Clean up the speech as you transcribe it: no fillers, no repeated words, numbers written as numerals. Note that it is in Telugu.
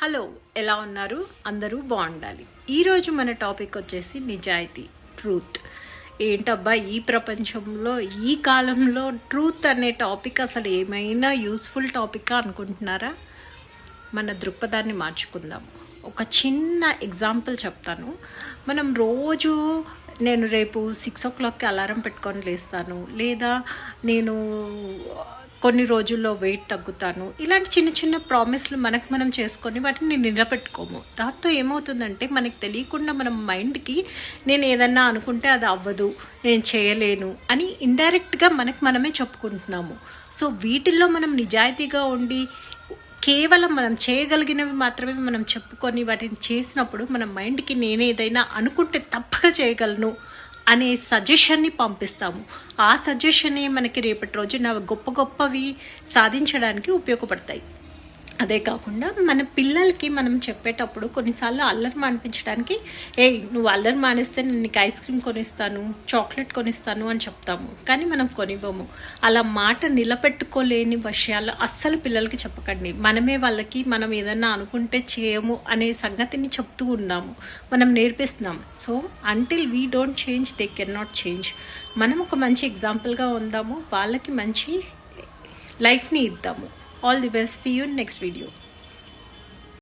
హలో, ఎలా ఉన్నారు? అందరూ బాగుండాలి. ఈరోజు మన టాపిక్ వచ్చేసి నిజాయితీ, ట్రూత్. ఏంటబ్బా ఈ ప్రపంచంలో ఈ కాలంలో ట్రూత్ అనే టాపిక్ అసలు ఏమైనా యూస్ఫుల్ టాపికా అనుకుంటున్నారా? మన దృక్పథాన్ని మార్చుకుందాం. ఒక చిన్న ఎగ్జాంపుల్ చెప్తాను. మనం రోజు నేను రేపు 6 o'clockకి అలారం పెట్టుకొని లేస్తాను, లేదా నేను కొన్ని రోజుల్లో వెయిట్ తగ్గుతాను, ఇలాంటి చిన్న చిన్న ప్రామిస్లు మనకు మనం చేసుకొని వాటిని నిలబెట్టుకోము. దాంతో ఏమవుతుందంటే మనకు తెలియకుండా మన మైండ్కి నేను ఏదన్నా అనుకుంటే అది అవ్వదు, నేను చేయలేను అని ఇండైరెక్ట్గా మనకు మనమే చెప్పుకుంటున్నాము. సో వీటిల్లో మనం నిజాయితీగా ఉండి కేవలం మనం చేయగలిగినవి మాత్రమే మనం చెప్పుకొని వాటిని చేసినప్పుడు మన మైండ్కి నేను ఏదైనా అనుకుంటే తప్పక చేయగలను అనే సజెషన్ని పంపిస్తాము. ఆ సజెషనే మనకి రేపటి రోజున గొప్ప గొప్పవి సాధించడానికి ఉపయోగపడతాయి. అదే కాకుండా మన పిల్లలకి మనం చెప్పేటప్పుడు కొన్నిసార్లు అల్లరి మానిపించడానికి నువ్వు అల్లరి మానేస్తే నేను నీకు ఐస్ క్రీమ్ కొనిస్తాను, చాక్లెట్ కొనిస్తాను అని చెప్తాము. కానీ మనం కొనివ్వము. అలా మాట నిలబెట్టుకోలేని విషయాలు అస్సలు పిల్లలకి చెప్పకండి. మనమే వాళ్ళకి మనం ఏదన్నా అనుకుంటే చేయము అనే సంగతిని చెప్తూ ఉన్నాము, మనం నేర్పిస్తున్నాం. So until we don't change they can not change. మనం ఒక మంచి ఎగ్జాంపుల్గా ఉందాము, వాళ్ళకి మంచి లైఫ్ని ఇద్దాము. All the best. See you in next video.